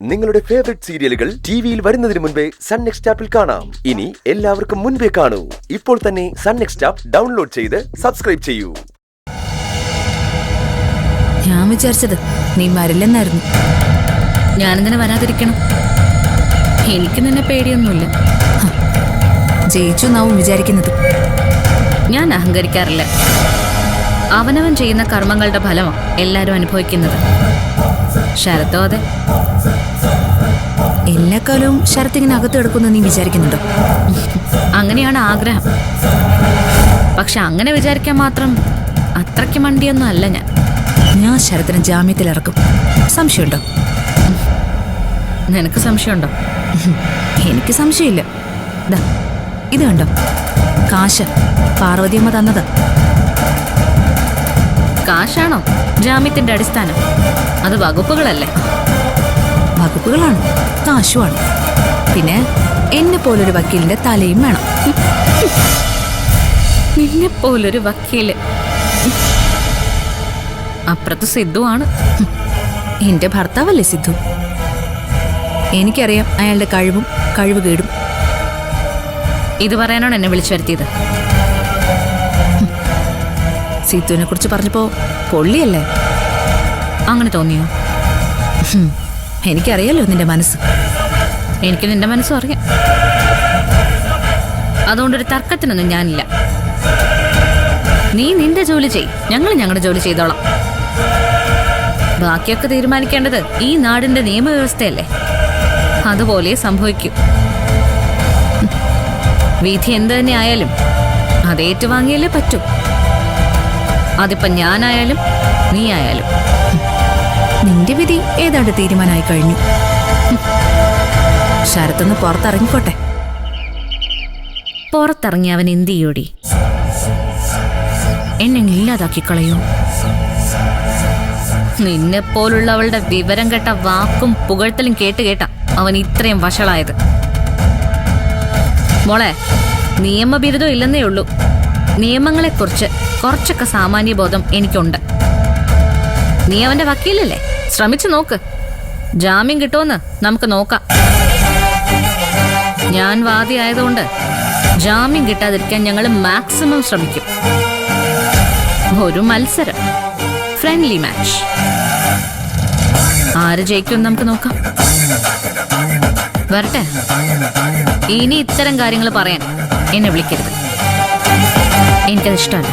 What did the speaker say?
നിങ്ങളുടെ ഫേവറേറ്റ് സീരിയലുകൾ ടിവിയിൽ വരുന്നതിന് മുൻപേ സൺ നെക്സ്റ്റ് ആപ്പിൽ കാണാം. ഇനി എല്ലാവർക്കും മുൻപേ കാണൂ. ഇപ്പോൾ തന്നെ സൺ നെക്സ്റ്റ് ആപ്പ് ഡൗൺലോഡ് ചെയ്ത് സബ്സ്ക്രൈബ് ചെയ്യൂ. ഞാൻ വിചാരിച്ചത് നീ വരില്ലെന്നായിരുന്നു. ഞാനെന്തിനാ വരാതിരിക്കണം? എനിക്ക് നിന്നെ പേടിയൊന്നുമില്ല. ജയിച്ചു എന്നാവും വിചാരിക്കുന്നത്. ഞാൻ അഹങ്കരിക്കാറില്ല. അവനവൻ ചെയ്യുന്ന കർമ്മങ്ങളുടെ ഫലമാണ് എല്ലാവരും അനുഭവിക്കുന്നത്. ശരത്തോ അതെ. എല്ലാ കാലവും ശരത്ത് ഇങ്ങനെ അകത്ത് കിടക്കുന്ന നീ വിചാരിക്കുന്നുണ്ടോ? അങ്ങനെയാണ് ആഗ്രഹം. പക്ഷെ അങ്ങനെ വിചാരിക്കാൻ മാത്രം അത്രയ്ക്ക് മണ്ടിയൊന്നും അല്ല ഞാൻ. ഞാൻ ശരത്തിനെ ജാമ്യത്തിൽ ഇറക്കും. സംശയമുണ്ടോ? നിനക്ക് സംശയമുണ്ടോ? എനിക്ക് സംശയമില്ല. ഇത് കണ്ടോ, കാശ് പാർവതിയമ്മ തന്നത്. കാശാണോ ജാമ്യത്തിന്റെ അടിസ്ഥാനം? അത് വകുപ്പുകളല്ലേ? വകുപ്പുകളാണ്, കാശുമാണ്. പിന്നെ എന്നെ പോലൊരു വക്കീലിന്റെ തലയും വേണം. നിന്നെ പോലൊരു വക്കീല്? അപ്പുറത്ത് സിദ്ധു ആണ്. എന്റെ ഭർത്താവല്ലേ സിദ്ധു. എനിക്കറിയാം അയാളുടെ കഴിവ് കേടും. ഇത് പറയാനാണ് എന്നെ വിളിച്ചു വരുത്തിയത്? സിദ്ധുവിനെ കുറിച്ച് പറഞ്ഞപ്പോ പൊള്ളിയല്ലേ? അങ്ങനെ തോന്നിയോ? എനിക്കറിയാലോ നിന്റെ മനസ്സ്. എനിക്ക് നിന്റെ മനസ്സും അറിയാം. അതുകൊണ്ടൊരു തർക്കത്തിനൊന്നും ഞാനില്ല. നീ നിന്റെ ജോലി ചെയ്, ഞങ്ങൾ ഞങ്ങളുടെ ജോലി ചെയ്തോളാം. ബാക്കിയൊക്കെ തീരുമാനിക്കേണ്ടത് ഈ നാടിന്റെ നിയമവ്യവസ്ഥയല്ലേ? അതുപോലെ സംഭവിക്കും. വിധി എന്ത് തന്നെ ആയാലും അത് ഏറ്റുവാങ്ങിയല്ലേ പറ്റൂ. അതിപ്പോ ഞാനായാലും നീ ആയാലും. നിന്റെ വിധി ഏതാണ്ട് തീരുമാനമായി കഴിഞ്ഞു. ശരത്തൊന്ന് പുറത്തിറങ്ങിക്കോട്ടെ. പുറത്തിറങ്ങി അവൻ എന്ത് ചെയ്യോടി? എന്നെ ഇല്ലാതാക്കി കളയോ? നിന്നെ പോലുള്ളവളുടെ വിവരം കേട്ട വാക്കും പുകഴ്ത്തലും കേട്ടാ അവൻ ഇത്രയും വഷളായത്. മോളെ, നിയമബിരുദം ഇല്ലെന്നേ ഉള്ളൂ. നിയമങ്ങളെക്കുറിച്ച് കുറച്ചൊക്കെ സാമാന്യബോധം എനിക്കുണ്ട്. നീ അവന്റെ വക്കീലല്ലേ? ശ്രമിച്ചു നോക്ക്. ജാമ്യം കിട്ടുമെന്ന് നമുക്ക് നോക്കാം. ഞാൻ വാദിയായതുകൊണ്ട് ജാമ്യം കിട്ടാതിരിക്കാൻ ഞങ്ങൾ മാക്സിമം ശ്രമിക്കും. ഒരു മത്സരം, ഫ്രണ്ട്ലി മാച്ച്. ആര് ജയിക്കും നമുക്ക് നോക്കാം. വരട്ടെ. ഇനി ഇത്തരം കാര്യങ്ങൾ പറയാൻ എന്നെ വിളിക്കരുത്. എനിക്കത് ഇഷ്ടമല്ല.